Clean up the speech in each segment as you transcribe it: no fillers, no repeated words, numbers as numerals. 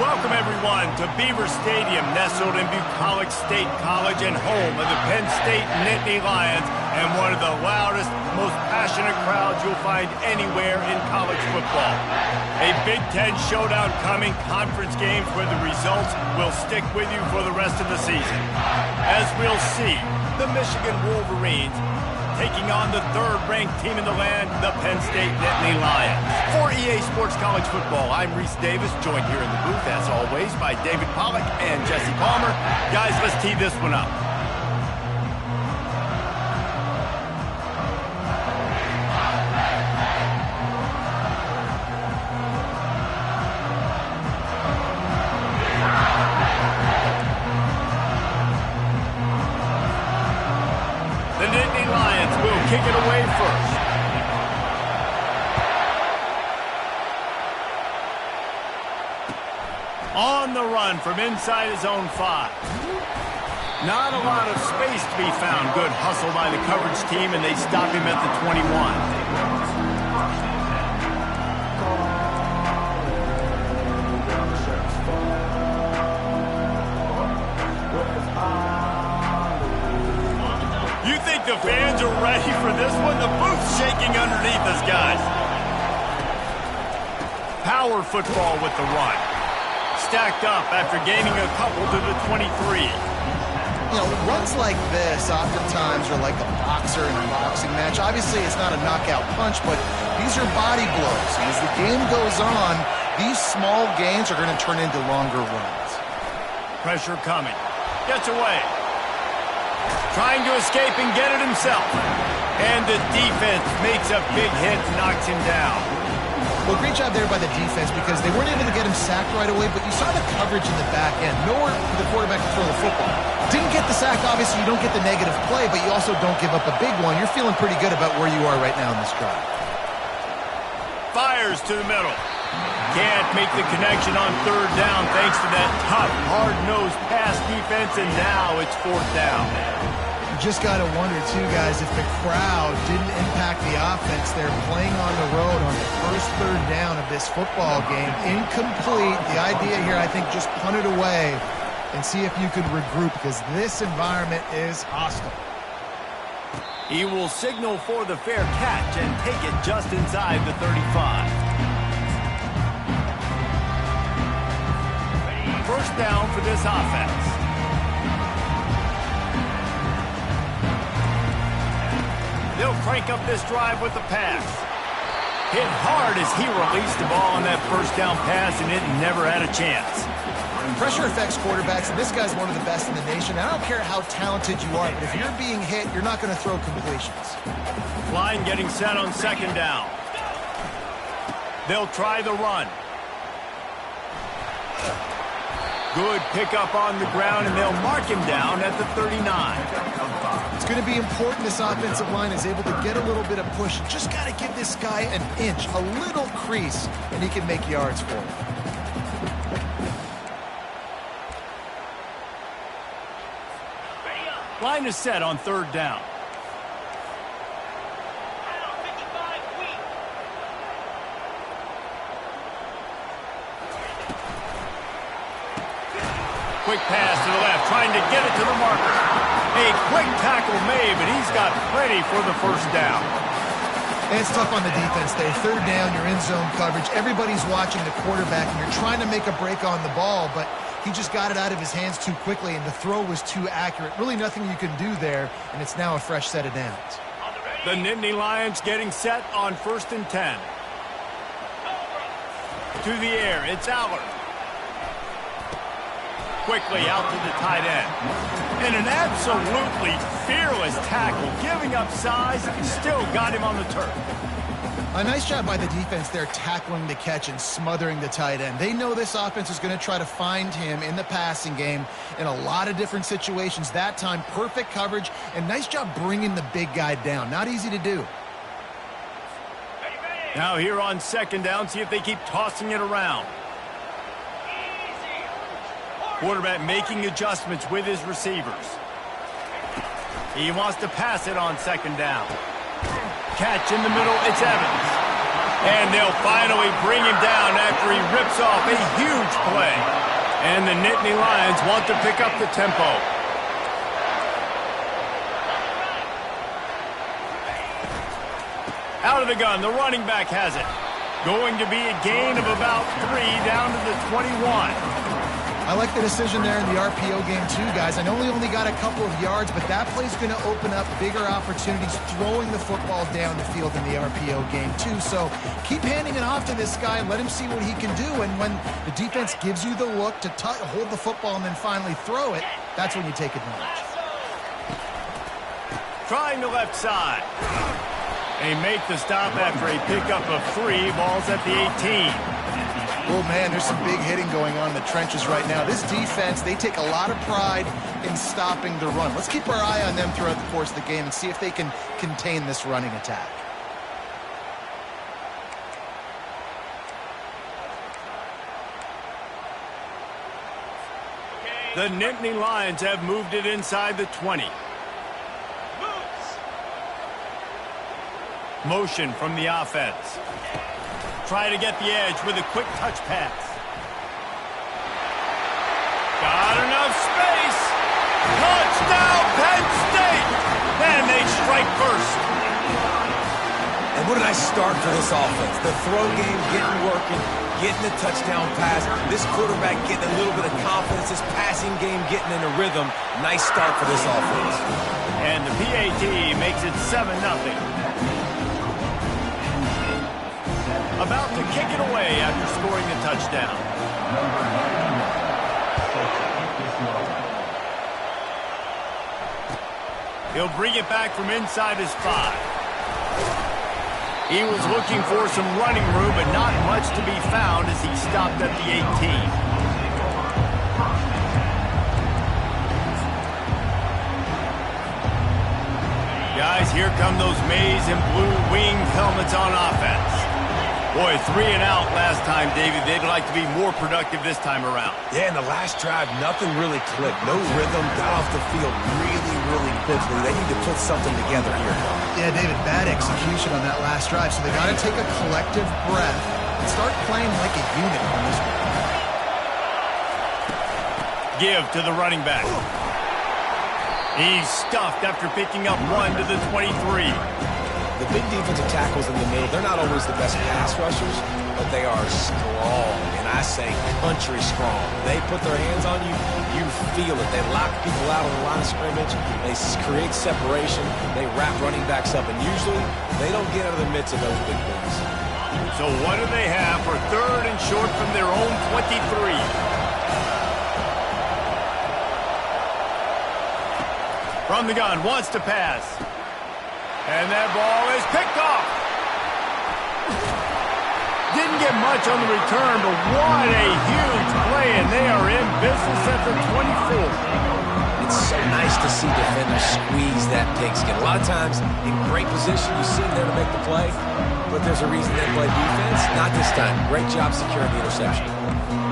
Welcome, everyone, to Beaver Stadium, nestled in Bucolic State College and home of the Penn State Nittany Lions, and one of the loudest, most passionate crowds you'll find anywhere in college football. A Big Ten showdown coming, conference games where the results will stick with you for the rest of the season. As we'll see, the Michigan Wolverines taking on the third-ranked team in the land, the Penn State Nittany Lions. For EA Sports College Football, I'm Reese Davis, joined here in the booth, as always, by David Pollack and Jesse Palmer. Guys, let's tee this one up. The Nittany Lions will kick it away first. On the run from inside his own 5. Not a lot of space to be found. Good hustle by the coverage team, and they stop him at the 21. You think the fans are ready for this one? The booth's shaking underneath us, guys. Power football with the run. Stacked up after gaining a couple to the 23. You know, runs like this oftentimes are like a boxer in a boxing match. Obviously, it's not a knockout punch, but these are body blows. And as the game goes on, these small gains are going to turn into longer runs. Pressure coming. Gets away. Trying to escape and get it himself. And the defense makes a big hit, knocks him down. Well, great job there by the defense because they weren't able to get him sacked right away, but you saw the coverage in the back end. Nowhere for the quarterback to throw the football. Didn't get the sack, obviously you don't get the negative play, but you also don't give up a big one. You're feeling pretty good about where you are right now in this drive. Fires to the middle. Can't make the connection on third down thanks to that tough, hard-nosed pass defense, and now it's fourth down. Just got to wonder, too, guys, if the crowd didn't impact the offense. They're playing on the road on the first third down of this football game. Incomplete. The idea here, I think, just punt it away and see if you could regroup because this environment is hostile. He will signal for the fair catch and take it just inside the 35. First down for this offense. They'll crank up this drive with the pass. Hit hard as he released the ball on that first down pass, and it never had a chance. Pressure affects quarterbacks, and this guy's one of the best in the nation. I don't care how talented you are, but if you're being hit, you're not going to throw completions. Line getting set on second down. They'll try the run. Good pickup on the ground, and they'll mark him down at the 39. It's going to be important this offensive line is able to get a little bit of push. Just got to give this guy an inch, a little crease, and he can make yards for it. Line is set on third down. Quick pass to the left, trying to get it to the marker. A quick tackle made, but he's got plenty for the first down. And it's tough on the defense there. Third down, you're in zone coverage. Everybody's watching the quarterback, and you're trying to make a break on the ball, but he just got it out of his hands too quickly, and the throw was too accurate. Really nothing you can do there, and it's now a fresh set of downs. The Nittany Lions getting set on 1st and 10. To the air, it's Allard. Quickly out to the tight end. And an absolutely fearless tackle, giving up size, and still got him on the turf. A nice job by the defense there tackling the catch and smothering the tight end. They know this offense is going to try to find him in the passing game in a lot of different situations. That time, perfect coverage, and nice job bringing the big guy down. Not easy to do. Now here on second down, see if they keep tossing it around. Quarterback making adjustments with his receivers. He wants to pass it on second down. Catch in the middle, it's Evans. And they'll finally bring him down after he rips off a huge play. And the Nittany Lions want to pick up the tempo. Out of the gun, the running back has it. Going to be a gain of about 3 down to the 21. I like the decision there in the RPO game too, guys. I know he only got a couple of yards, but that play's going to open up bigger opportunities throwing the football down the field in the RPO game too. So keep handing it off to this guy and let him see what he can do. And when the defense gives you the look to hold the football and then finally throw it, that's when you take advantage. Trying the left side. They make the stop after a pickup of 3 balls at the 18. Oh, man, there's some big hitting going on in the trenches right now. This defense, they take a lot of pride in stopping the run. Let's keep our eye on them throughout the course of the game and see if they can contain this running attack. The Nittany Lions have moved it inside the 20. Motion from the offense. Try to get the edge with a quick touch pass. Got enough space. Touchdown, Penn State. And they strike first. And what did I start for this offense? The throw game getting working, getting the touchdown pass. This quarterback getting a little bit of confidence. This passing game getting in a rhythm. Nice start for this offense. And the PAT makes it 7-0. About to kick it away after scoring the touchdown. He'll bring it back from inside his 5. He was looking for some running room, but not much to be found as he stopped at the 18. Guys, here come those maize and blue winged helmets on offense. Boy, 3 and out last time, David. They'd like to be more productive this time around. Yeah, in the last drive, nothing really clicked. No rhythm, got off the field really quickly. They need to put something together here. Yeah, David, bad execution on that last drive, so they got to take a collective breath and start playing like a unit on this one. Give to the running back. He's stuffed after picking up 1 to the 23. The big defensive tackles in the middle, they're not always the best pass rushers, but they are strong, and I say country strong. They put their hands on you, you feel it. They lock people out on the line of scrimmage. They create separation. They wrap running backs up, and usually they don't get out of the midst of those big plays. So what do they have for 3rd and short from their own 23? From the gun, wants to pass. And that ball is picked off. Didn't get much on the return, but what a huge play, and they are in business at the 24. It's so nice to see defenders squeeze that pigskin. A lot of times, in great position, you see them there to make the play, but there's a reason they play defense. Not this time. Great job securing the interception.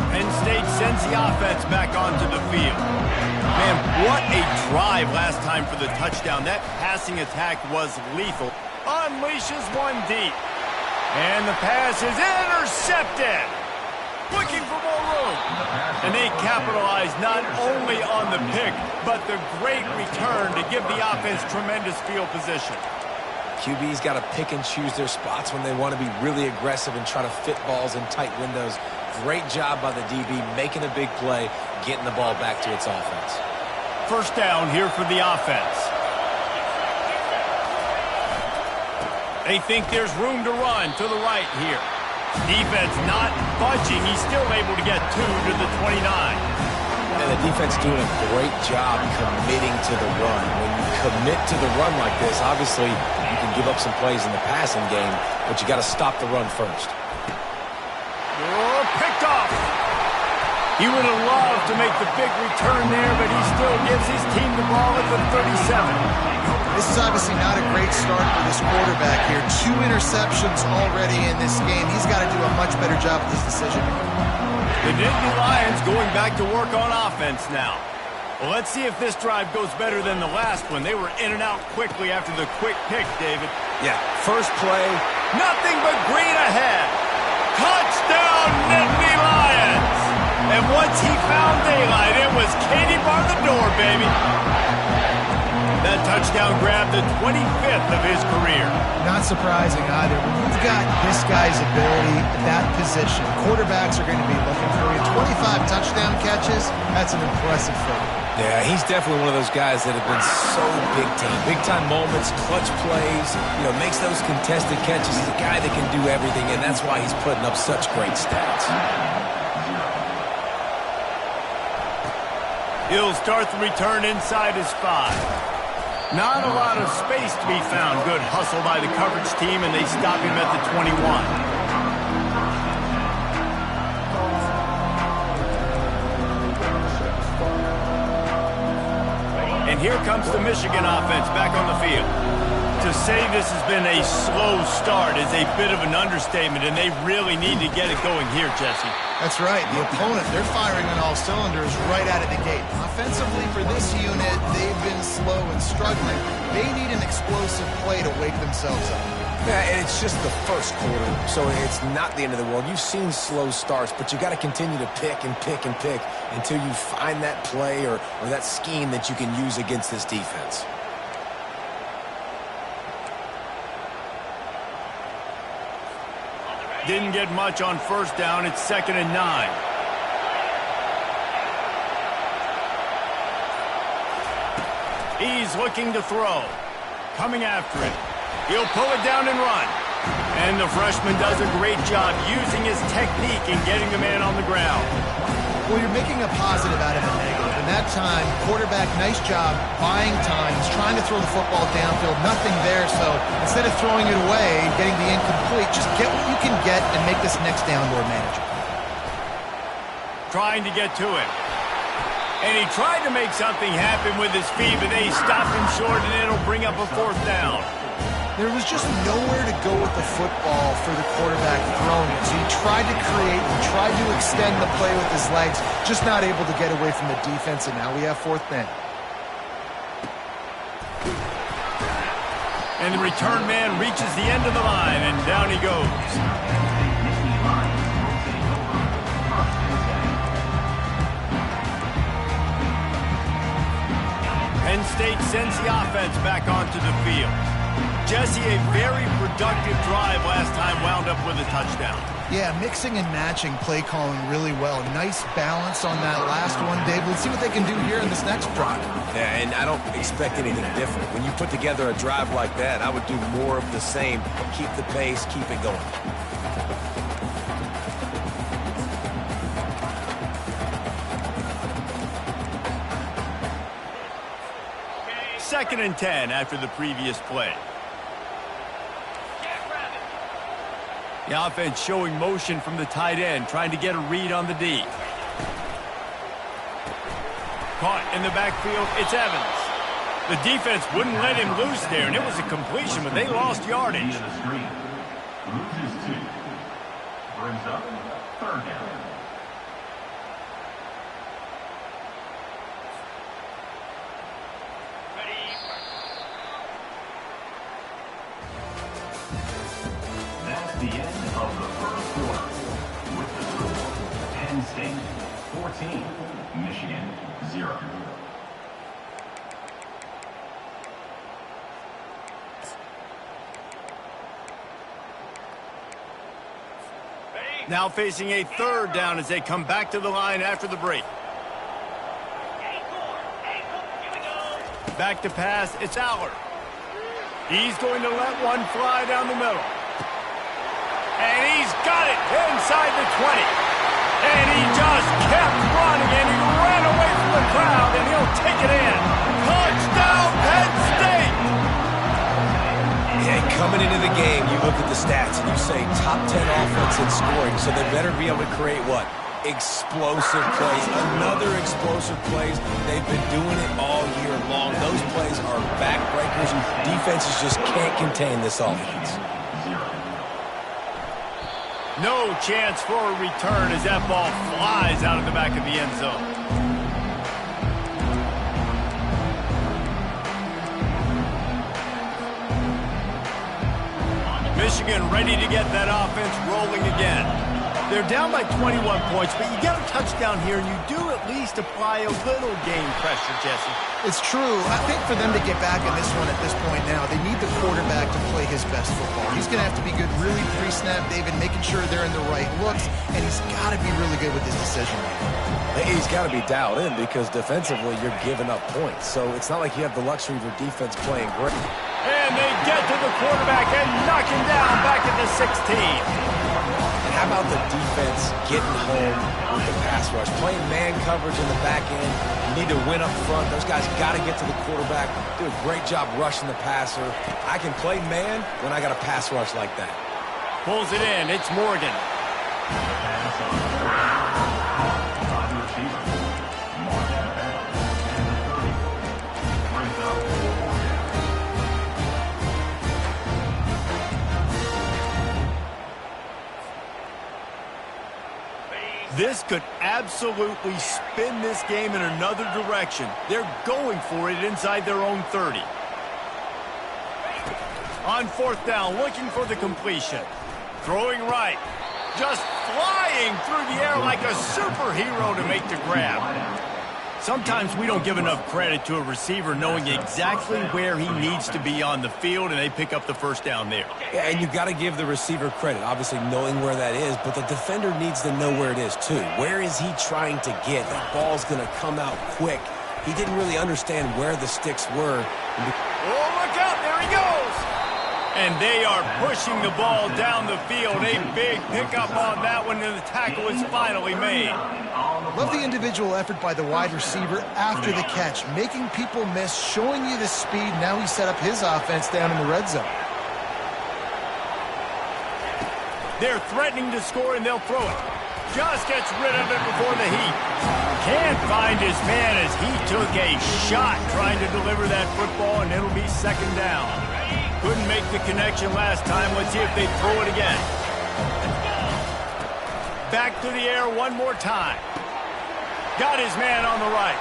Penn State sends the offense back onto the field. Man, what a drive last time for the touchdown. That passing attack was lethal. Unleashes one deep. And the pass is intercepted. Looking for more room. And they capitalize not only on the pick, but the great return to give the offense tremendous field position. QB's got to pick and choose their spots when they want to be really aggressive and try to fit balls in tight windows. Great job by the DB making a big play, getting the ball back to its offense. First down here for the offense. They think there's room to run to the right here. Defense not budging. He's still able to get 2 to the 29. And the defense doing a great job committing to the run. When you commit to the run like this, obviously you can give up some plays in the passing game, but you got to stop the run first. Oh, picked off. He would have loved to make the big return there, but he still gives his team the ball at the 37. This is obviously not a great start for this quarterback here. 2 interceptions already in this game. He's got to do a much better job with this decision. The Nittany Lions going back to work on offense now. Well, let's see if this drive goes better than the last one. They were in and out quickly after the quick pick, David. Yeah, first play. Nothing but green ahead. Touchdown, Nittany Lions! And once he found daylight, it was Katie bar the door, baby. That touchdown grabbed the 25th of his career. Not surprising either. When you've got this guy's ability at that position, quarterbacks are going to be looking for you. 25 touchdown catches, that's an impressive thing. Yeah, he's definitely one of those guys that have been so big-time moments, clutch plays, makes those contested catches. He's a guy that can do everything, and that's why he's putting up such great stats. He'll start the return inside his 5. Not a lot of space to be found. Good hustle by the coverage team, and they stop him at the 21. And here comes the Michigan offense back on the field. To say this has been a slow start is a bit of an understatement, and they really need to get it going here, Jesse. That's right. The opponent, they're firing on all cylinders right out of the gate. Offensively, for this unit, they've been slow and struggling. They need an explosive play to wake themselves up. Yeah, and it's just the first quarter, so it's not the end of the world. You've seen slow starts, but you got to continue to pick and pick and pick until you find that play or that scheme that you can use against this defense. Didn't get much on first down. It's 2nd and 9. He's looking to throw. Coming after it. He'll pull it down and run. And the freshman does a great job using his technique and getting the man on the ground. Well, you're making a positive out of a negative. And that time, quarterback, nice job buying time. He's trying to throw the football downfield. Nothing there, so instead of throwing it away and getting the incomplete, just get what you can get and make this next down more manageable. Trying to get to it. And he tried to make something happen with his feet, but they stopped him short, and it'll bring up a 4th down. There was just nowhere to go with the football for the quarterback throwing it. So he tried to create and tried to extend the play with his legs, just not able to get away from the defense, and now we have 4th down. And the return man reaches the end of the line, and down he goes. Penn State sends the offense back onto the field. Jesse, a very productive drive last time, wound up with a touchdown. Yeah, mixing and matching play calling really well. Nice balance on that last one, Dave. Let's see what they can do here in this next drive. Yeah, and I don't expect anything different. When you put together a drive like that, I would do more of the same. Keep the pace, keep it going. Second and 10 after the previous play. The offense showing motion from the tight end, trying to get a read on the D. Caught in the backfield, it's Evans. The defense wouldn't let him loose there, and it was a completion, but they lost yardage. Loses 2. Brings up 3rd down. The end of the first quarter with the score Penn State 14, Michigan 0. Now facing a 3rd down as they come back to the line after the break. Back to pass, it's Aller. He's going to let one fly down the middle. And he's got it inside the 20. And he just kept running, and he ran away from the crowd, and he'll take it in. Touchdown, Penn State! Yeah, coming into the game, you look at the stats, and you say top 10 offense in scoring, so they better be able to create what? Explosive plays. Another explosive plays. They've been doing it all year long. Those plays are backbreakers. Defenses just can't contain this offense. No chance for a return as that ball flies out of the back of the end zone. Michigan ready to get that offense rolling again. They're down by 21 points, but you get a touchdown here, and you do at least apply a little game pressure, Jesse. It's true. I think for them to get back in this one at this point now, they need the quarterback to play his best football. He's going to have to be good really pre-snap, David, making sure they're in the right looks, and he's got to be really good with his decision-making. He's got to be dialed in because defensively you're giving up points. So it's not like you have the luxury of your defense playing great. And they get to the quarterback and knock him down back at the 16. And how about the defense getting home with the pass rush? Playing man coverage in the back end. You need to win up front. Those guys got to get to the quarterback. Do a great job rushing the passer. I can play man when I got a pass rush like that. Pulls it in. It's Morgan. This could absolutely spin this game in another direction. They're going for it inside their own 30. On fourth down, looking for the completion. Throwing right. Just flying through the air like a superhero to make the grab. Sometimes we don't give enough credit to a receiver knowing exactly where he needs to be on the field, and they pick up the first down there. Yeah, and you've got to give the receiver credit, obviously knowing where that is, but the defender needs to know where it is too. Where is he trying to get? That ball's going to come out quick. He didn't really understand where the sticks were. Oh, look out, there he goes! And they are pushing the ball down the field. A big pickup on that one, and the tackle is finally made. Love the individual effort by the wide receiver after the catch, making people miss, showing you the speed. Now he set up his offense down in the red zone. They're threatening to score, and they'll throw it. Just gets rid of it before the heat. Can't find his man as he took a shot trying to deliver that football, and it'll be second down. Couldn't make the connection last time. Let's see if they throw it again. Back to the air one more time. Got his man on the right.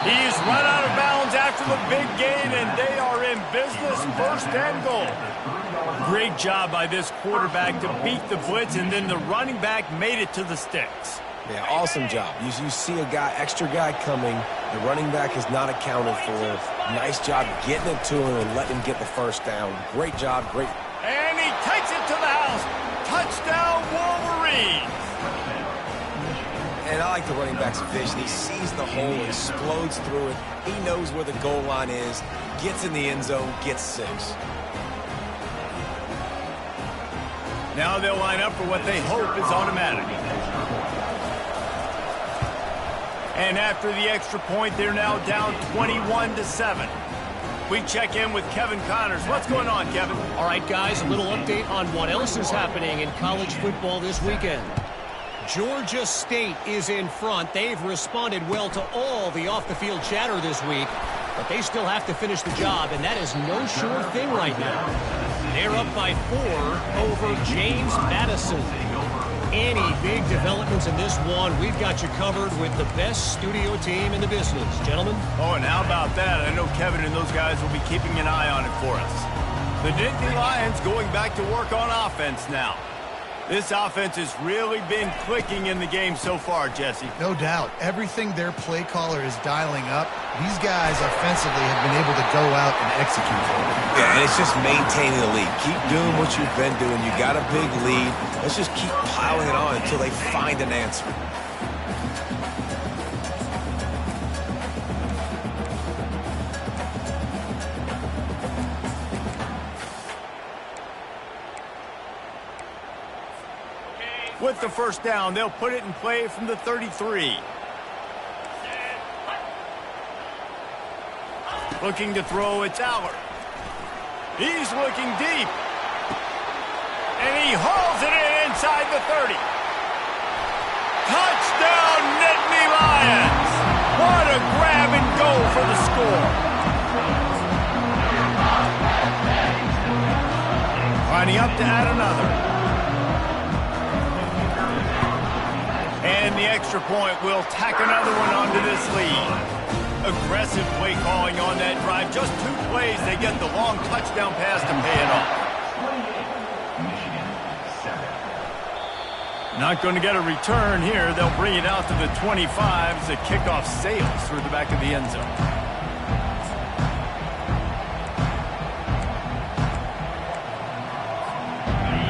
He's run out of bounds after the big gain, and they are in business, first and goal. Great job by this quarterback to beat the blitz, and then the running back made it to the sticks. Yeah, awesome job. You see a extra guy coming. The running back is not accounted for. Nice job getting it to him and letting him get the first down. Great job, great. And he takes it to the house. Touchdown, Wolverines. And I like the running back's vision. He sees the hole, explodes through it. He knows where the goal line is, gets in the end zone, gets 6. Now they'll line up for what they hope is automatic. And after the extra point, they're now down 21-7. We check in with Kevin Connors. What's going on, Kevin? All right, guys, a little update on what else is happening in college football this weekend. Georgia State is in front. They've responded well to all the off-the-field chatter this week, but they still have to finish the job, and that is no sure thing right now. They're up by 4 over James Madison. Any big developments in this one, we've got you covered with the best studio team in the business. Gentlemen? Oh, and how about that? I know Kevin and those guys will be keeping an eye on it for us. The Nittany Lions going back to work on offense now. This offense has really been clicking in the game so far, Jesse. No doubt. Everything their play caller is dialing up, these guys offensively have been able to go out and execute. Yeah, and it's just maintaining the lead. Keep doing what you've been doing. You got a big lead. Let's just keep piling it on until they find an answer. With the first down, they'll put it in play from the 33. Looking to throw, it's Allard. He's looking deep. And he hauls it in inside the 30. Touchdown, Nittany Lions! What a grab and go for the score. Lining up to add another. And the extra point will tack another one onto this lead. Aggressive play calling on that drive. Just 2 plays, they get the long touchdown pass to pay it off. Not going to get a return here. They'll bring it out to the 25 as the kickoff sails through the back of the end zone.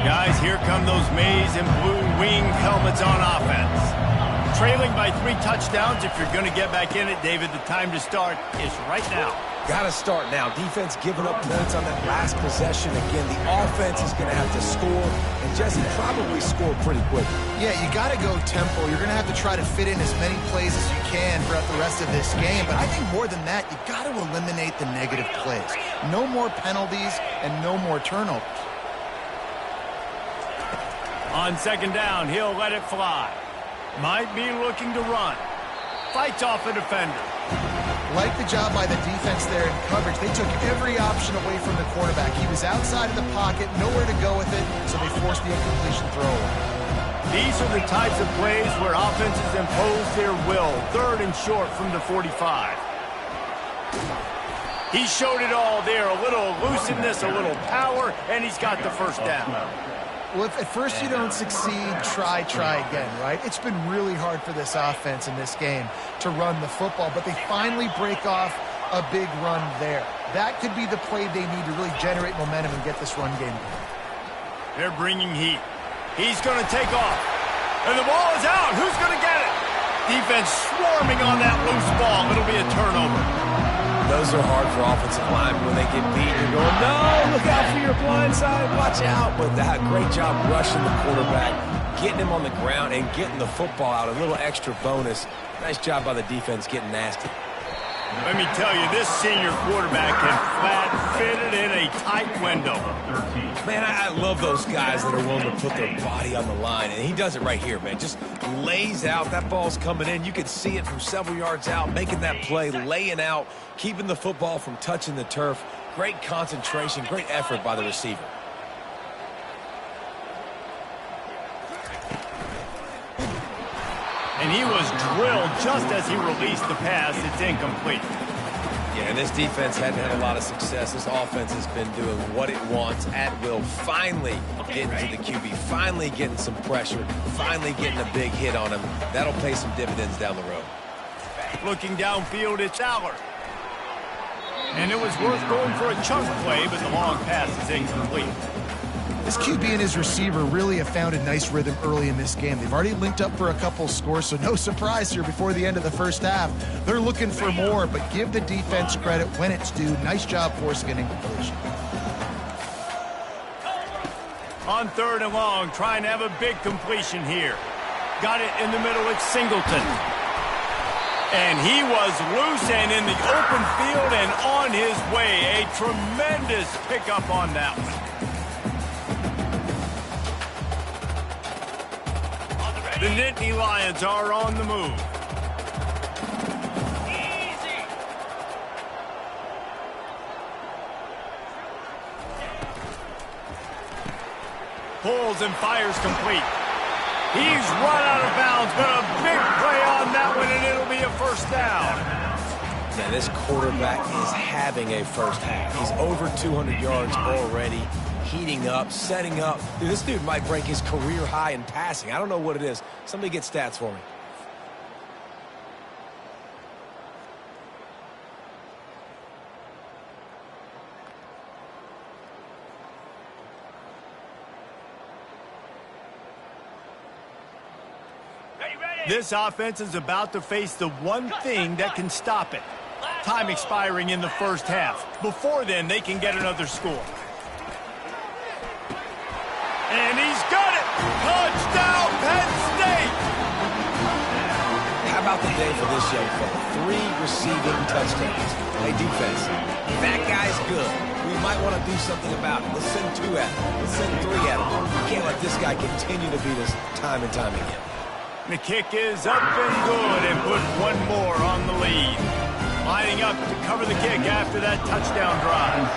Guys, here come those maize and blue winged helmets on offense. Trailing by 3 touchdowns. If you're going to get back in it, David, the time to start is right now. Got to start now. Defense giving up points on that last possession. Again, the offense is going to have to score, and Jesse probably score pretty quick. Yeah, you got to go tempo. You're going to have to try to fit in as many plays as you can throughout the rest of this game. But I think more than that, you got to eliminate the negative plays. No more penalties and no more turnovers. On second down, he'll let it fly. Might be looking to run. Fights off a defender. Like the job by the defense there in coverage. They took every option away from the quarterback. He was outside of the pocket, nowhere to go with it, so they forced the incompletion throw away. These are the types of plays where offenses impose their will. 3rd and short from the 45. He showed it all there. A little elusiveness, a little power, and he's got the first down. Well, if at first you don't succeed, try again, right? It's been really hard for this offense in this game to run the football, but they finally break off a big run there. That could be the play they need to really generate momentum and get this run game going. They're bringing heat. He's going to take off. And the ball is out. Who's going to get it? Defense swarming on that loose ball. It'll be a turnover. Those are hard for offensive linemen. When they get beat, you're going, no, look out for your blind side, watch out. But that great job rushing the quarterback, getting him on the ground, and getting the football out. A little extra bonus. Nice job by the defense getting nasty. Let me tell you, this senior quarterback can flat fit it in a tight window. Man, I love those guys that are willing to put their body on the line, and he does it right here, man. Just lays out. That ball's coming in. You can see it from several yards out, making that play, laying out, keeping the football from touching the turf. Great concentration, great effort by the receiver. And he was drilled just as he released the pass. It's incomplete. Yeah, and this defense hadn't had a lot of success. This offense has been doing what it wants at will. Finally getting to the QB. Finally getting some pressure. Finally getting a big hit on him. That'll pay some dividends down the road. Looking downfield, it's Aller. And it was worth going for a chunk play, but the long pass is incomplete. This QB and his receiver really have found a nice rhythm early in this game. They've already linked up for a couple scores, so no surprise here before the end of the first half. They're looking for more, but give the defense credit when it's due. Nice job forcing an incompletion. On 3rd and long, trying to have a big completion here. Got it in the middle, it's Singleton. And he was loose and in the open field and on his way. A tremendous pickup on that one. The Nittany Lions are on the move. Easy. Pulls and fires complete. He's run out of bounds, but a big play on that one, and it'll be a first down. Yeah, this quarterback is having a first half. He's over 200 yards already. Heating up, setting up. Dude, this dude might break his career high in passing. I don't know what it is. Somebody get stats for me. This offense is about to face the one thing that can stop it. Time expiring in the first half. Before then, they can get another score. And he's got it! Touchdown, Penn State! How about the day for this young fella? 3 receiving touchdowns. Hey, defense, that guy's good. We might want to do something about it. Let's send 2 at him. Let's send 3 at him. We can't let this guy continue to beat us time and time again. The kick is up and good and put one more on the lead. Lining up to cover the kick after that touchdown drive.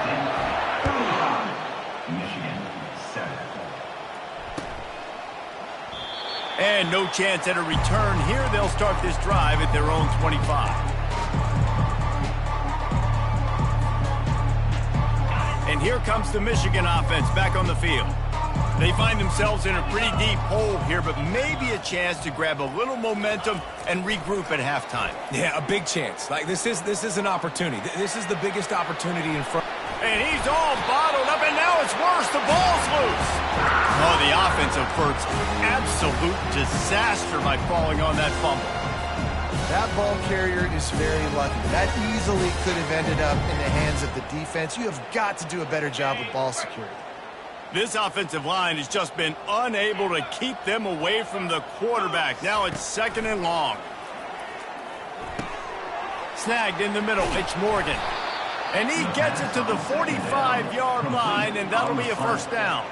And no chance at a return here. They'll start this drive at their own 25. And here comes the Michigan offense back on the field. They find themselves in a pretty deep hole here, but maybe a chance to grab a little momentum and regroup at halftime. Yeah, a big chance. Like, this is an opportunity. This is the biggest opportunity in front. And he's all bottled up, and now it's worse. The ball's loose. Oh, the offensive effort's absolute disaster by falling on that fumble. That ball carrier is very lucky. That easily could have ended up in the hands of the defense. You have got to do a better job with ball security. This offensive line has just been unable to keep them away from the quarterback. Now it's 2nd and long. Snagged in the middle. It's Morgan. And he gets it to the 45-yard line, and that'll be a first down.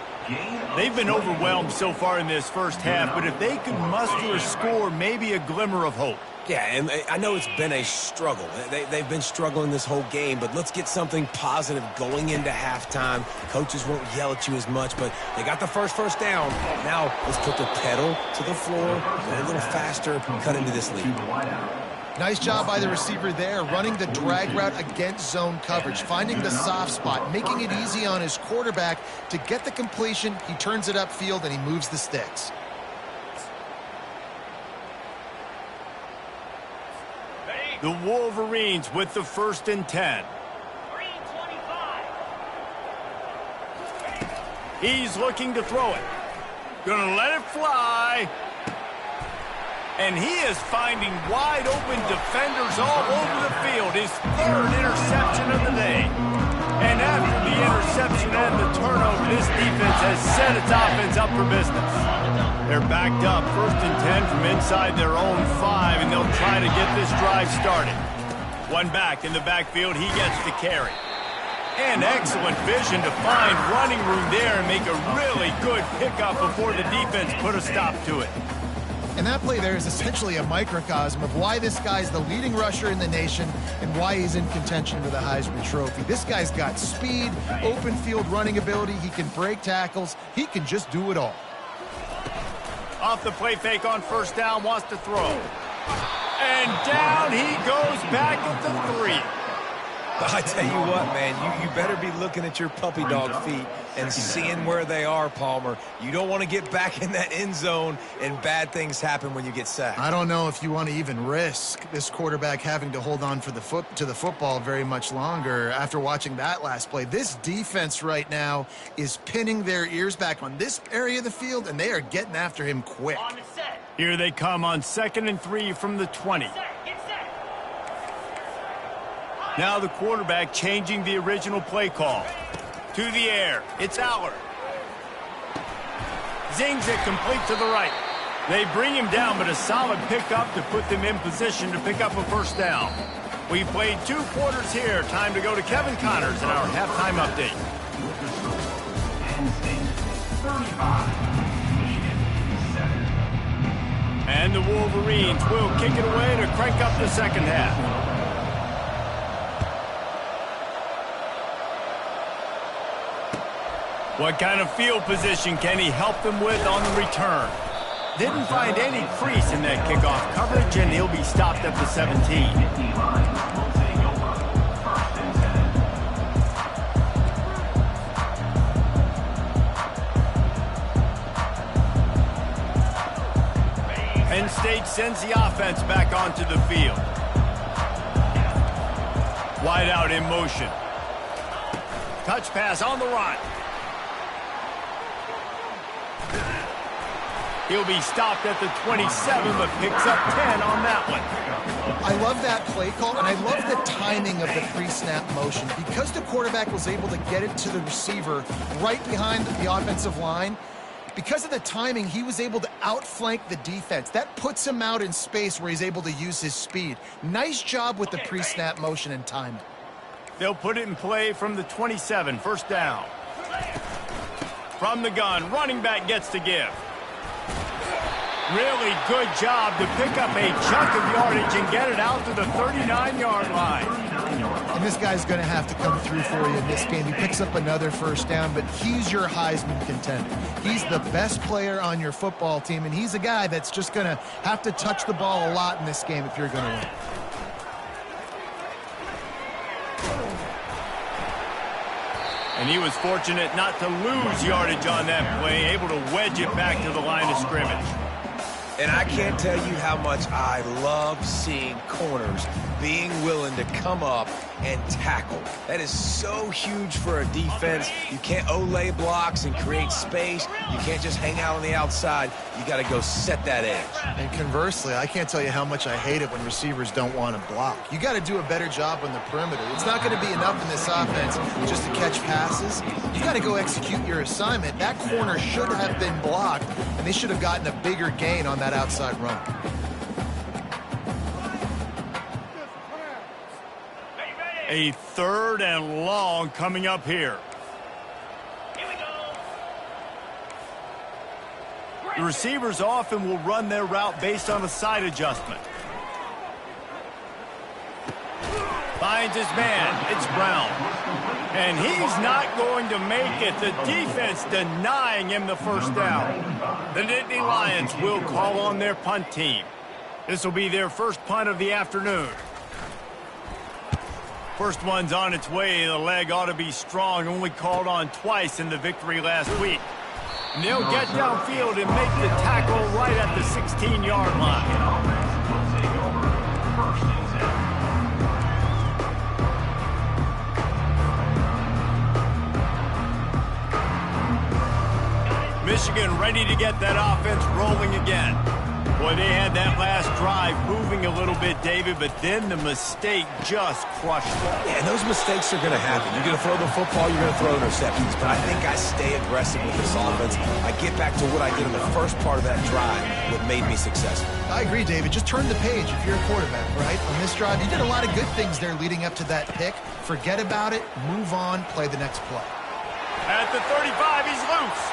They've been overwhelmed so far in this first half, but if they can muster a score, maybe a glimmer of hope. Yeah, and I know it's been a struggle. They've been struggling this whole game, but let's get something positive going into halftime. Coaches won't yell at you as much, but they got the first down. Now let's put the pedal to the floor, go a little faster, cut into this lead. Nice job by the receiver there, running the drag route against zone coverage, finding the soft spot, making it easy on his quarterback to get the completion. He turns it upfield, and he moves the sticks. The Wolverines with the 1st and 10. He's looking to throw it. Gonna let it fly. And he is finding wide open defenders all over the field. His 3rd interception of the day. And after the interception and the turnover, this defense has set its offense up for business. They're backed up 1st and 10 from inside their own 5, and they'll try to get this drive started. One back in the backfield, he gets the carry. And excellent vision to find running room there and make a really good pickup before the defense put a stop to it. And that play there is essentially a microcosm of why this guy's the leading rusher in the nation and why he's in contention for the Heisman Trophy. This guy's got speed, open field running ability. He can break tackles. He can just do it all. Off the play fake on 1st down, wants to throw. And down he goes back at the 3. I tell you what, man, you better be looking at your puppy dog feet and seeing where they are, Palmer. You don't want to get back in that end zone and bad things happen when you get sacked. I don't know if you want to even risk this quarterback having to hold on to the football very much longer after watching that last play. This defense right now is pinning their ears back on this area of the field, and they are getting after him quick. Here they come on 2nd and 3 from the 20. Now the quarterback changing the original play call. To the air. It's Aller. Zings it complete to the right. They bring him down, but a solid pickup to put them in position to pick up a 1st down. We played 2 quarters here. Time to go to Kevin Connors in our halftime update. Penn State 35, Michigan 7. And the Wolverines will kick it away to crank up the 2nd half. What kind of field position can he help them with on the return? Didn't find any crease in that kickoff coverage, and he'll be stopped at the 17. 50 line will take over. 1st and 10. Penn State sends the offense back onto the field. Wide out in motion. Touch pass on the run. He'll be stopped at the 27, but picks up 10 on that one. I love that play call, and I love the timing of the pre-snap motion. Because the quarterback was able to get it to the receiver right behind the offensive line, because of the timing, he was able to outflank the defense. That puts him out in space where he's able to use his speed. Nice job with the pre-snap motion and timing. They'll put it in play from the 27, 1st down. From the gun, running back gets to give. Really good job to pick up a chunk of yardage and get it out to the 39-yard line. And this guy's going to have to come through for you in this game. He picks up another 1st down, but he's your Heisman contender. He's the best player on your football team, and he's a guy that's just going to have to touch the ball a lot in this game if you're going to win. And he was fortunate not to lose yardage on that play, able to wedge it back to the line of scrimmage. And I can't tell you how much I love seeing corners being willing to come up and tackle. That is so huge for a defense. You can't olay blocks and create space. You can't just hang out on the outside. You got to go set that edge. And conversely, I can't tell you how much I hate it when receivers don't want to block. You got to do a better job on the perimeter. It's not going to be enough in this offense just to catch passes. You got to go execute your assignment. That corner should have been blocked, and they should have gotten a bigger gain on that outside run. A 3rd and long coming up here. The receivers often will run their route based on a side adjustment. Finds his man. It's Brown. And he's not going to make it. The defense denying him the first down. The Nittany Lions will call on their punt team. This will be their first punt of the afternoon. First one's on its way. The leg ought to be strong. Only called on twice in the victory last week. And they'll get downfield and make the tackle right at the 16-yard line. Michigan ready to get that offense rolling again. Boy, they had that last drive moving a little bit, David, but then the mistake just crushed them. Yeah, and those mistakes are going to happen. You're going to throw the football, you're going to throw interceptions. But I think I stay aggressive with this offense. I get back to what I did in the first part of that drive, what made me successful. I agree, David. Just turn the page if you're a quarterback, right? On this drive, you did a lot of good things there leading up to that pick. Forget about it, move on, play the next play. At the 35, he's loose.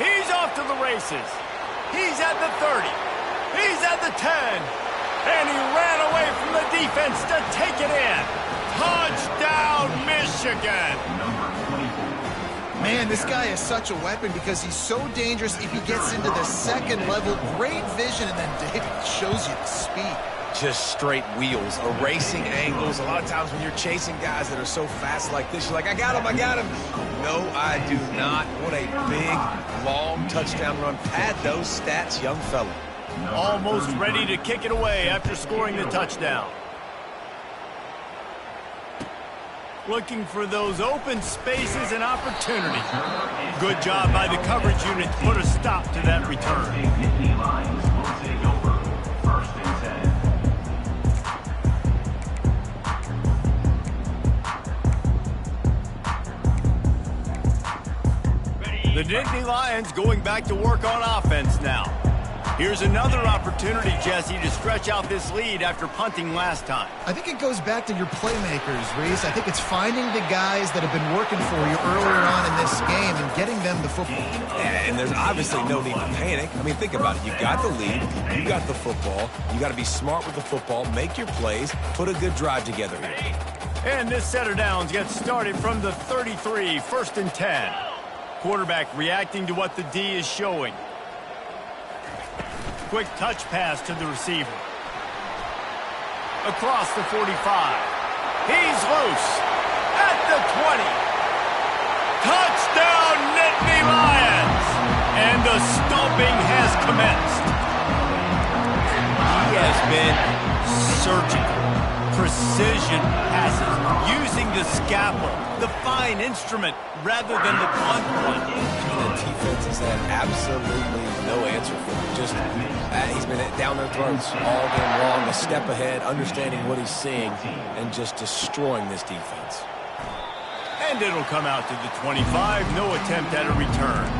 He's off to the races. He's at the 30. He's at the 10. And he ran away from the defense to take it in. Touchdown, Michigan. Man, this guy is such a weapon because he's so dangerous if he gets into the second level. Great vision, and then David shows you the speed. Just straight wheels, erasing angles. A lot of times when you're chasing guys that are so fast like this, you're like, I got him, I got him. No, I do not. What a big, long touchdown run. Pad those stats, young fella. Almost ready to kick it away after scoring the touchdown. Looking for those open spaces and opportunity. Good job by the coverage unit to put a stop to that return. The Nittany Lions going back to work on offense now. Here's another opportunity, Jesse, to stretch out this lead after punting last time. I think it goes back to your playmakers, Reese. I think it's finding the guys that have been working for you earlier on in this game and getting them the football. Yeah, and there's obviously no need to panic. I mean, think about it. You got the lead. You got the football. You got to be smart with the football. Make your plays. Put a good drive together here. And this set of downs gets started from the 33, 1st and 10. Quarterback reacting to what the D is showing. Quick touch pass to the receiver. Across the 45. He's loose. At the 20. Touchdown, Nittany Lions! And the stomping has commenced. He has been surgical. Precision passes. Using the scalpel. The fine instrument rather than the blunt one. The defense has had absolutely no answer for him. Just he's been down their throats all game long, a step ahead, understanding what he's seeing, and just destroying this defense. And it'll come out to the 25. No attempt at a return.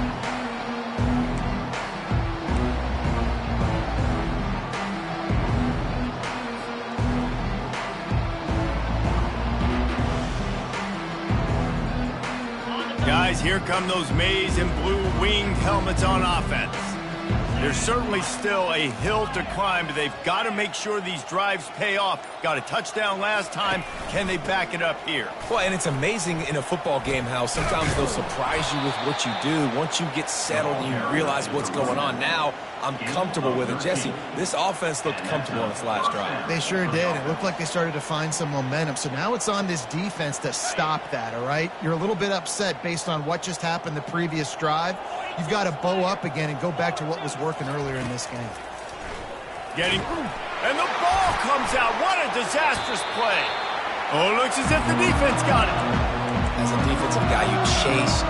Guys, here come those maize and blue winged helmets on offense. There's certainly still a hill to climb, but they've got to make sure these drives pay off. Got a touchdown last time. Can they back it up here? Well, and it's amazing in a football game how sometimes they'll surprise you with what you do. Once you get settled and you realize what's going on, now I'm comfortable with it. Jesse, this offense looked comfortable on its last drive. They sure did. It looked like they started to find some momentum. So now it's on this defense to stop that, all right? You're a little bit upset based on what just happened the previous drive. You've got to bow up again and go back to what was working earlier in this game. Getting through. And the ball comes out. What a disastrous play. Oh, it looks as if the defense got it. As a defensive guy, you chase,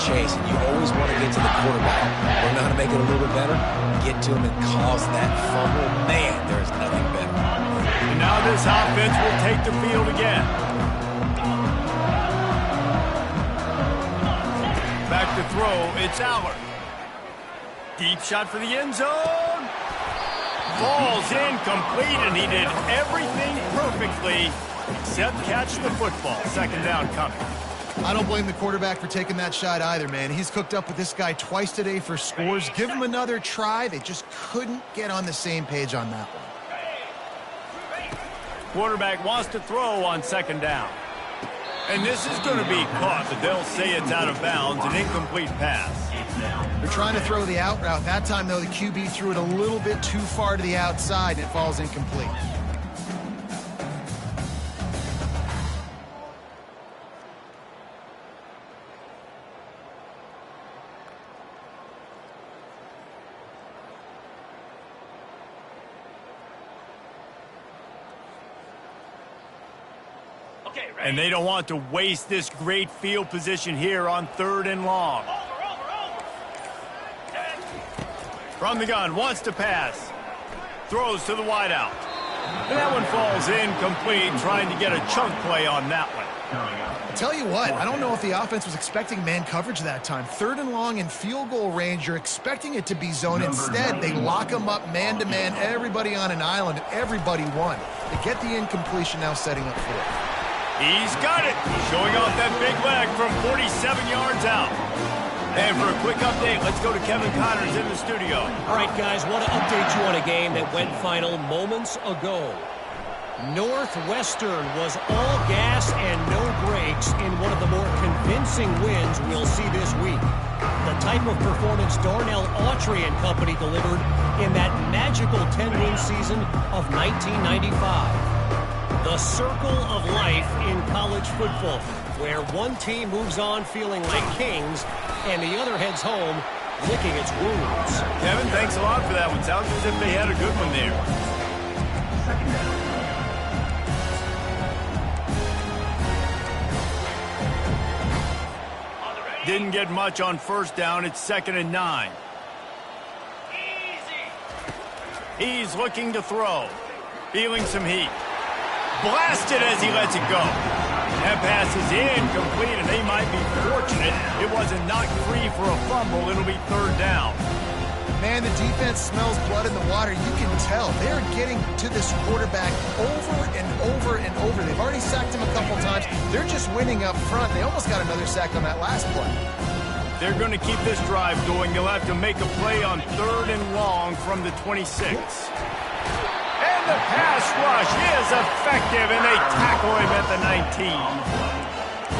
and you always want to get to the quarterback. Learn how to make it a little bit better, get to him and cause that fumble. Man, there's nothing better. And now this offense will take the field again. Back to throw, it's Aller. Deep shot for the end zone. Falls incomplete, and he did everything perfectly except catch the football. Second down coming. I don't blame the quarterback for taking that shot either, man. He's cooked up with this guy twice today for scores. Give him another try. They just couldn't get on the same page on that one. Quarterback wants to throw on second down. And this is going to be caught, but they'll say it's out of bounds, an incomplete pass. They're trying to throw the out route. That time, though, the QB threw it a little bit too far to the outside, and it falls incomplete. And they don't want to waste this great field position here on 3rd and long. From the gun, wants to pass. Throws to the wideout. And that one falls incomplete, trying to get a chunk play on that one. I'll tell you what, I don't know if the offense was expecting man coverage that time. 3rd and long in field goal range, you're expecting it to be zone. Instead, they lock them up man-to-man, everybody on an island, and everybody won. They get the incompletion, now setting up for it. He's got it, showing off that big leg from 47 yards out. And for a quick update, let's go to Kevin Connors in the studio. All right, guys, want to update you on a game that went final moments ago. Northwestern was all gas and no brakes in one of the more convincing wins we'll see this week. The type of performance Darnell Autry and company delivered in that magical 10-win season of 1995. The circle of life in college football, where one team moves on feeling like kings and the other heads home licking its wounds. Kevin, thanks a lot for that one. Sounds as if they had a good one there. Didn't get much on first down. It's 2nd and 9. He's looking to throw. Feeling some heat. Blasted as he lets it go. That pass is incomplete, and they might be fortunate it wasn't knocked free for a fumble. It'll be 3rd down. Man, the defense smells blood in the water. You can tell. They're getting to this quarterback over and over and over. They've already sacked him a couple times. They're just winning up front. They almost got another sack on that last play. They're going to keep this drive going. They'll have to make a play on 3rd and long from the 26. And the pass rush is effective, and they tackle him at the 19.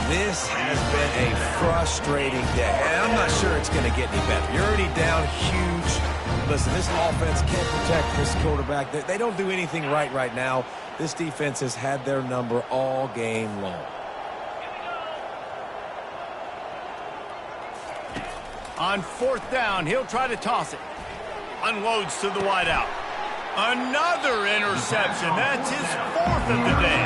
This has been a frustrating day, and I'm not sure it's going to get any better. You're already down huge. Listen, this offense can't protect this quarterback. They don't do anything right now. This defense has had their number all game long. On 4th down, he'll try to toss it. Unloads to the wideout. Another interception. That's his 4th of the day.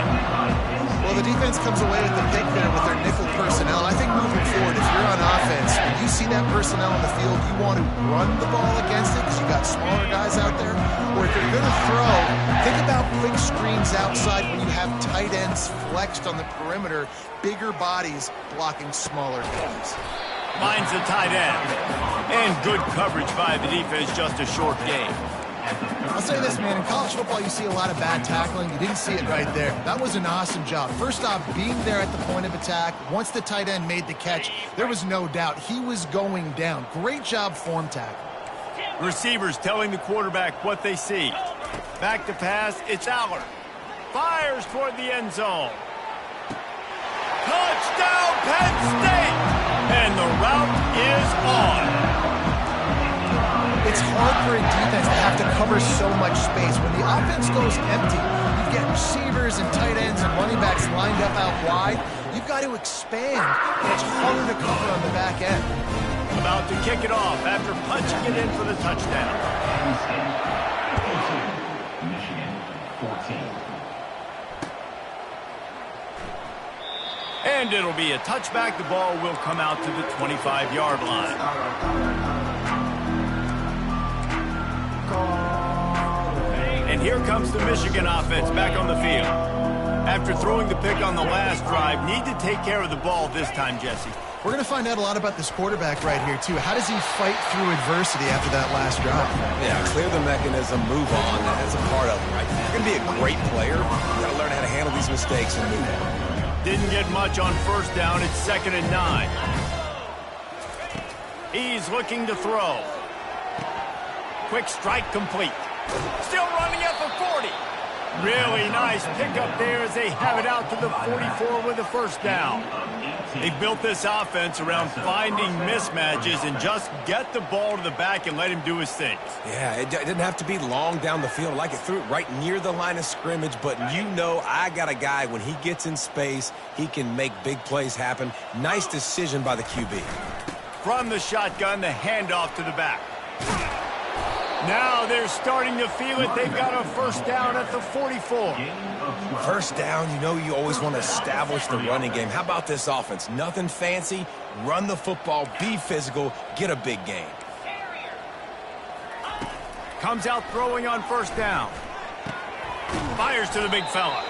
Well, the defense comes away with the pick there with their nickel personnel. I think moving forward, if you're on offense, when you see that personnel on the field, you want to run the ball against it because you got smaller guys out there. Or if you're going to throw, think about quick screens outside when you have tight ends flexed on the perimeter, bigger bodies blocking smaller guys. Finds the tight end. And good coverage by the defense, just a short game. I'll say this, man. In college football, you see a lot of bad tackling. You didn't see it right there. That was an awesome job. First off, being there at the point of attack. Once the tight end made the catch, there was no doubt he was going down. Great job form tackle. Receivers telling the quarterback what they see. Back to pass, it's Aller. Fires toward the end zone. Touchdown, Penn State! And the route is on. It's hard for a defense to have to cover so much space. When the offense goes empty, you get receivers and tight ends and running backs lined up out wide. You've got to expand, and it's harder to cover on the back end. About to kick it off after punching it in for the touchdown. Michigan 14. And it'll be a touchback. The ball will come out to the 25-yard line. And here comes the Michigan offense back on the field. After throwing the pick on the last drive, need to take care of the ball this time, Jesse. We're going to find out a lot about this quarterback right here, too. How does he fight through adversity after that last drive? Yeah, clear the mechanism, move on. That's a part of it, right? You're going to be a great player. You got to learn how to handle these mistakes and move on. Didn't get much on first down. It's 2nd and 9. He's looking to throw. Quick strike complete. Still running at the 40. Really nice pickup there as they have it out to the 44 with a first down. They built this offense around finding mismatches and just get the ball to the back and let him do his thing. Yeah, it didn't have to be long down the field. Like it threw it right near the line of scrimmage, but you know I got a guy, when he gets in space, he can make big plays happen. Nice decision by the QB. From the shotgun, the handoff to the back. Now they're starting to feel it. They've got a first down at the 44. First down, you know you always want to establish the running game. How about this offense? Nothing fancy. Run the football, be physical, get a big gain. Comes out throwing on first down. Fires to the big fella.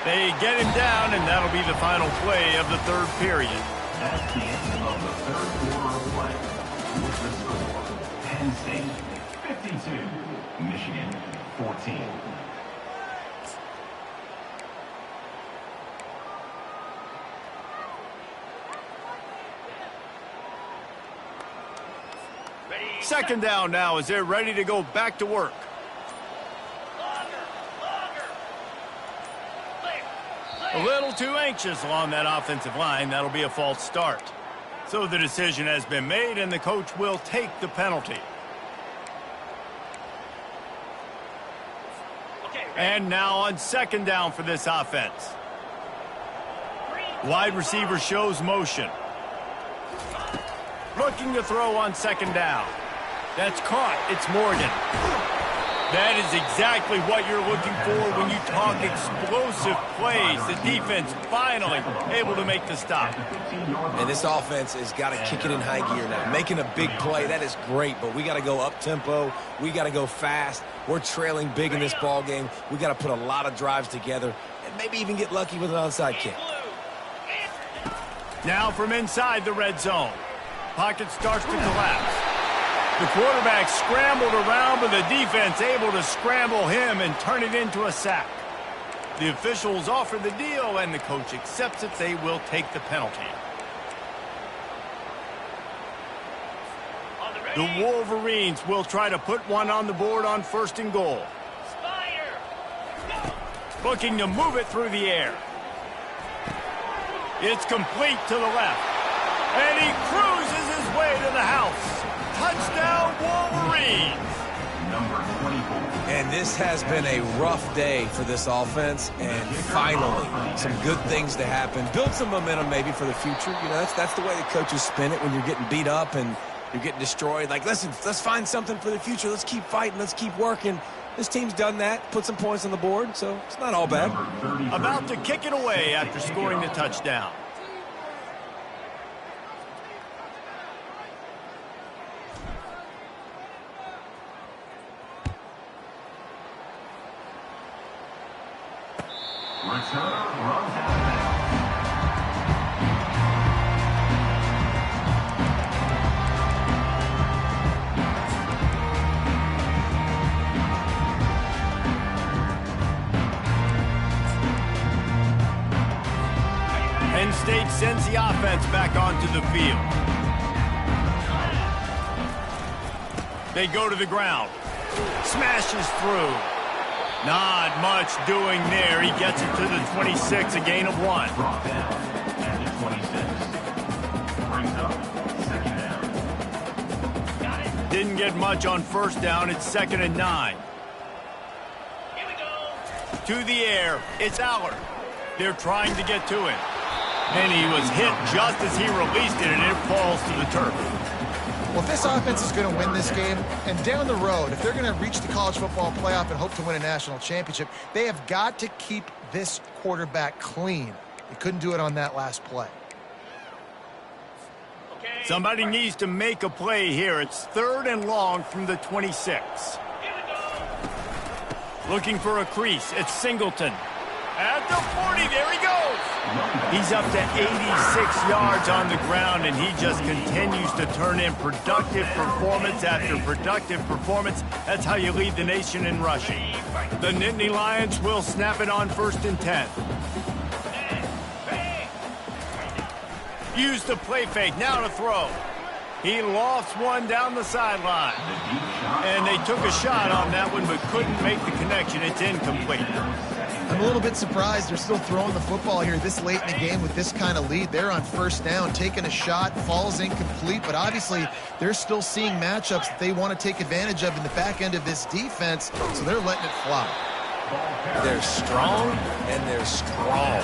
They get him down, and that'll be the final play of the third period. That's the end of the third quarter of play. With the score, Penn State 52, Michigan 14. Second down now as they're ready to go back to work. A little too anxious along that offensive line. That'll be a false start. So the decision has been made, and the coach will take the penalty. And now on second down for this offense. Wide receiver shows motion. Looking to throw on second down. That's caught. It's Morgan. That is exactly what you're looking for when you talk explosive plays. The defense finally able to make the stop. And this offense has got to kick it in high gear now. Making a big play, that is great, but we got to go up-tempo. We got to go fast. We're trailing big in this ball game. We got to put a lot of drives together and maybe even get lucky with an onside kick. Now from inside the red zone. Pocket starts to collapse. The quarterback scrambled around, but the defense able to scramble him and turn it into a sack. The officials offer the deal, and the coach accepts it. They will take the penalty. The Wolverines will try to put one on the board on first and goal. Looking to move it through the air. It's complete to the left. And he cruises his way to the house. Touchdown, Wolverines! Number 24. And this has been a rough day for this offense, and finally, some good things to happen. Build some momentum maybe for the future. You know, that's the way the coaches spin it when you're getting beat up and you're getting destroyed. Like, listen, let's find something for the future. Let's keep fighting. Let's keep working. This team's done that, put some points on the board, so it's not all bad. About to kick it away after scoring the touchdown. Penn State sends the offense back onto the field. They go to the ground. Smashes through. Not much doing there. He gets it to the 26, a gain of 1. Brought down at the 26. Brings up second down. Didn't get much on first down. It's 2nd and 9. Here we go. To the air. It's Aller. They're trying to get to him. And he was hit just as he released it, and it falls to the turf. Well, if this offense is going to win this game, and down the road, if they're going to reach the college football playoff and hope to win a national championship, they have got to keep this quarterback clean. They couldn't do it on that last play. Somebody needs to make a play here. It's 3rd and long from the 26. Looking for a crease. It's Singleton. At the 40, there he goes. He's up to 86 yards on the ground, and he just continues to turn in productive performance after productive performance. That's how you lead the nation in rushing. The Nittany Lions will snap it on 1st and 10. Use the play fake, now to throw. He lofts one down the sideline. And they took a shot on that one, but couldn't make the connection. It's incomplete. I'm a little bit surprised they're still throwing the football here this late in the game with this kind of lead. They're on 1st down, taking a shot, falls incomplete, but obviously they're still seeing matchups that they want to take advantage of in the back end of this defense, so they're letting it fly. They're strong, and they're strong.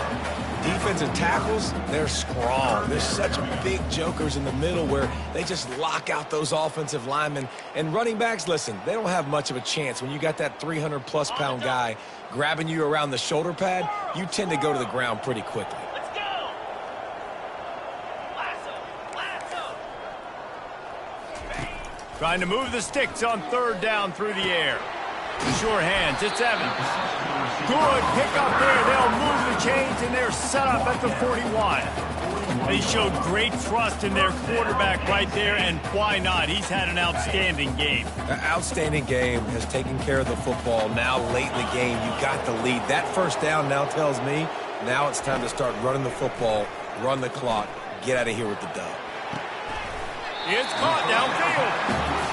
Defensive tackles, they're strong. There's such big jokers in the middle where they just lock out those offensive linemen. And running backs, listen, they don't have much of a chance. When you got that 300-plus pound guy grabbing you around the shoulder pad, you tend to go to the ground pretty quickly. Let's go. Lasso. Trying to move the sticks on 3rd down through the air. Sure hands, it's Evans. Good pick up there. They'll move the chains, and they're set up at the 41. They showed great trust in their quarterback right there, and why not? He's had an outstanding game. An outstanding game, has taken care of the football. Now, late in the game, you got the lead. That 1st down now tells me now it's time to start running the football, run the clock, get out of here with the dub. It's caught downfield.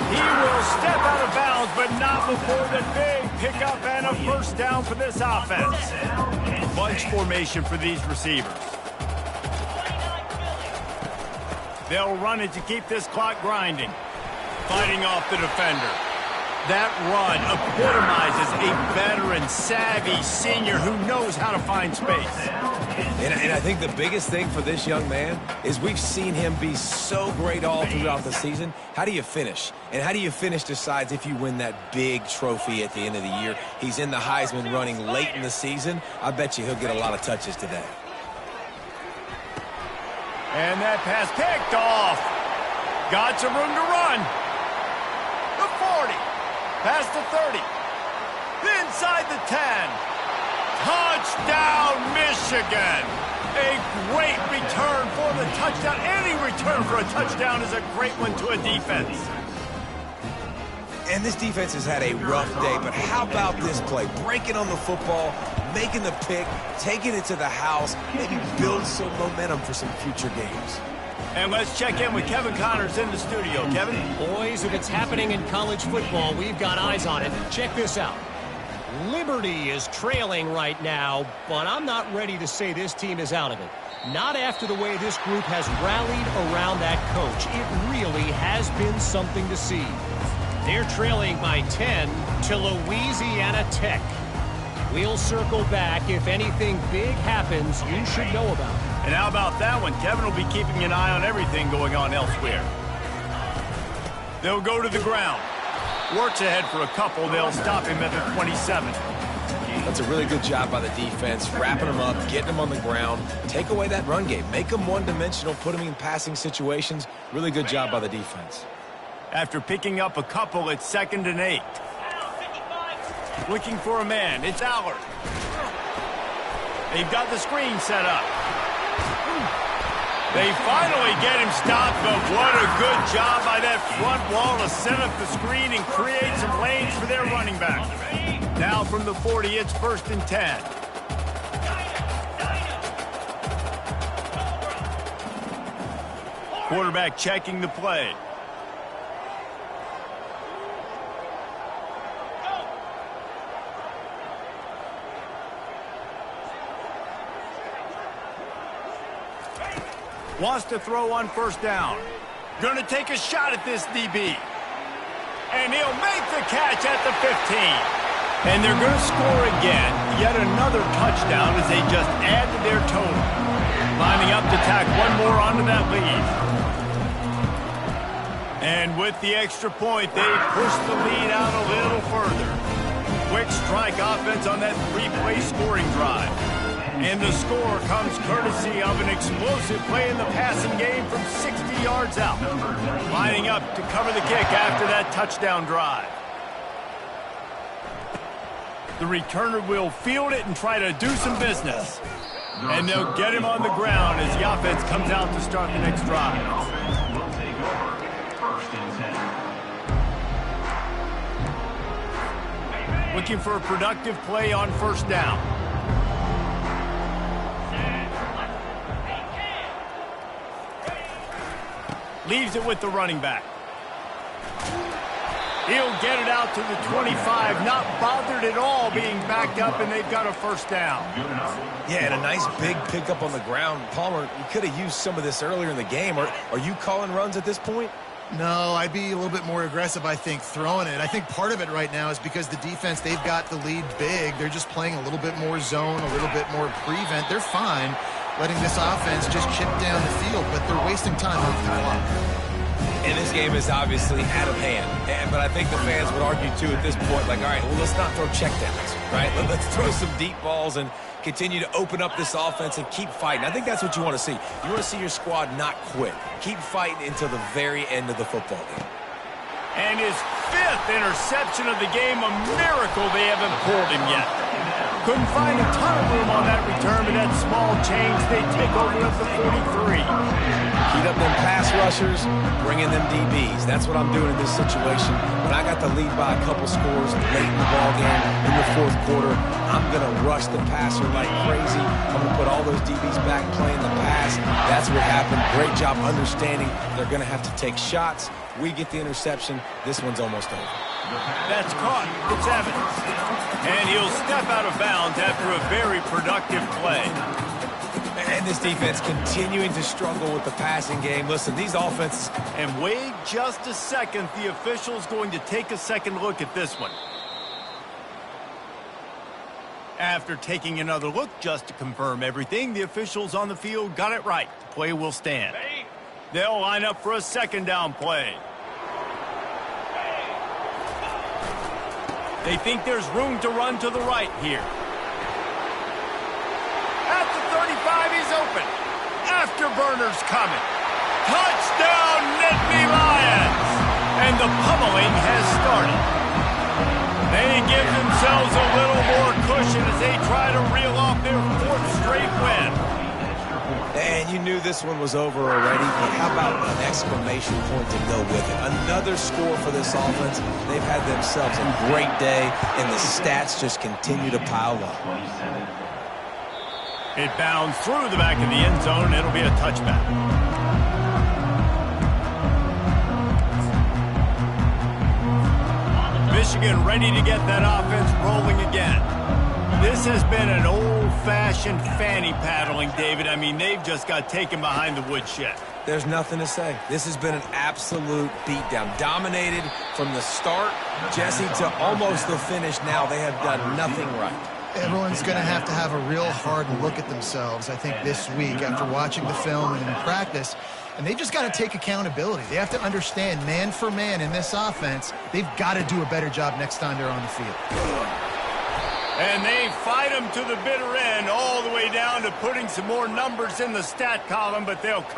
He will step out of bounds, but not before the big pickup and a 1st down for this offense. Bunch formation for these receivers. They'll run it to keep this clock grinding. Fighting off the defender. That run epitomizes a veteran, savvy senior who knows how to find space. And I think the biggest thing for this young man is we've seen him be so great all throughout the season. How do you finish? And how do you finish decides if you win that big trophy at the end of the year. He's in the Heisman running late in the season. I bet you he'll get a lot of touches today. And that pass picked off. Got some room to run. The 40. Past the 30. Inside the 10. Touchdown, Michigan. A great return for the touchdown. Any return for a touchdown is a great one to a defense. And this defense has had a rough day, but how about this play? Breaking on the football, making the pick, taking it to the house, maybe build some momentum for some future games. And let's check in with Kevin Connors in the studio. Kevin? Boys, if it's happening in college football, we've got eyes on it. Check this out. Liberty is trailing right now, but I'm not ready to say this team is out of it. Not after the way this group has rallied around that coach. It really has been something to see. They're trailing by 10 to Louisiana Tech. We'll circle back. If anything big happens, you should know about it. And how about that one? Kevin will be keeping an eye on everything going on elsewhere. They'll go to the ground. Works ahead for a couple. They'll stop him at the 27. That's a really good job by the defense, wrapping them up, getting them on the ground. Take away that run game. Make them one-dimensional, put them in passing situations. Really good job by the defense. After picking up a couple, it's 2nd and 8. Looking for a man. It's Aller. They've got the screen set up. They finally get him stopped, but what a good job by that front wall to set up the screen and create some lanes for their running back. Now from the 40, it's 1st and 10. Quarterback checking the play. Wants to throw on first down. Going to take a shot at this DB. And he'll make the catch at the 15. And they're going to score again. Yet another touchdown as they just add to their total. Lining up to tack one more onto that lead. And with the extra point, they push the lead out a little further. Quick strike offense on that three-play scoring drive. And the score comes courtesy of an explosive play in the passing game from 60 yards out. Lining up to cover the kick after that touchdown drive. The returner will field it and try to do some business. And they'll get him on the ground as the offense comes out to start the next drive. Will take over. First and 10. Looking for a productive play on first down. Leaves it with the running back. He'll get it out to the 25, not bothered at all being backed up, and they've got a first down. Yeah, and a nice big pickup on the ground. Palmer, you could have used some of this earlier in the game. Are you calling runs at this point? No, I'd be a little bit more aggressive, I think, throwing it. I think part of it right now is because the defense, they've got the lead big. They're just playing a little bit more zone, a little bit more prevent. They're fine letting this offense just chip down the field, but they're wasting time off the clock. And this game is obviously out of hand. But I think the fans would argue, too, at this point, like, all right, well, let's not throw checkdowns, right? Let's throw some deep balls and continue to open up this offense and keep fighting. I think that's what you want to see. You want to see your squad not quit. Keep fighting until the very end of the football game. And his 5th interception of the game, a miracle they haven't pulled him yet. Couldn't find a ton of room on that return, but that small change, they take over at the 43. Heat up them pass rushers, bring in them DBs. That's what I'm doing in this situation. When I got the lead by a couple scores late in the ball game, in the fourth quarter, I'm going to rush the passer like crazy. I'm going to put all those DBs back playing the pass. That's what happened. Great job understanding they're going to have to take shots. We get the interception. This one's almost over. That's caught. It's Evans. And he'll step out of bounds after a very productive play. And this defense continuing to struggle with the passing game. Listen, these offenses... And wait just a second. The official's going to take a second look at this one. After taking another look just to confirm everything, the officials on the field got it right. The play will stand. They'll line up for a second down play. They think there's room to run to the right here. At the 35, he's open. Afterburner's coming. Touchdown, Nittany Lions! And the pummeling has started. They give themselves a little more cushion as they try to reel off their 4th straight win. And you knew this one was over already, but how about an exclamation point to go with it? Another score for this offense. They've had themselves a great day, and the stats just continue to pile up. It bounds through the back of the end zone, and it'll be a touchback. Michigan ready to get that offense rolling again. This has been an old-fashioned fanny paddling, David. I mean, they've just got taken behind the woodshed. There's nothing to say. This has been an absolute beatdown. Dominated from the start, Jesse, to almost the finish now. They have done nothing right. Everyone's going to have a real hard look at themselves, I think, this week after watching the film and in practice. And they've just got to take accountability. They have to understand, man for man in this offense, they've got to do a better job next time they're on the field. And they fight them to the bitter end, all the way down to putting some more numbers in the stat column, but they'll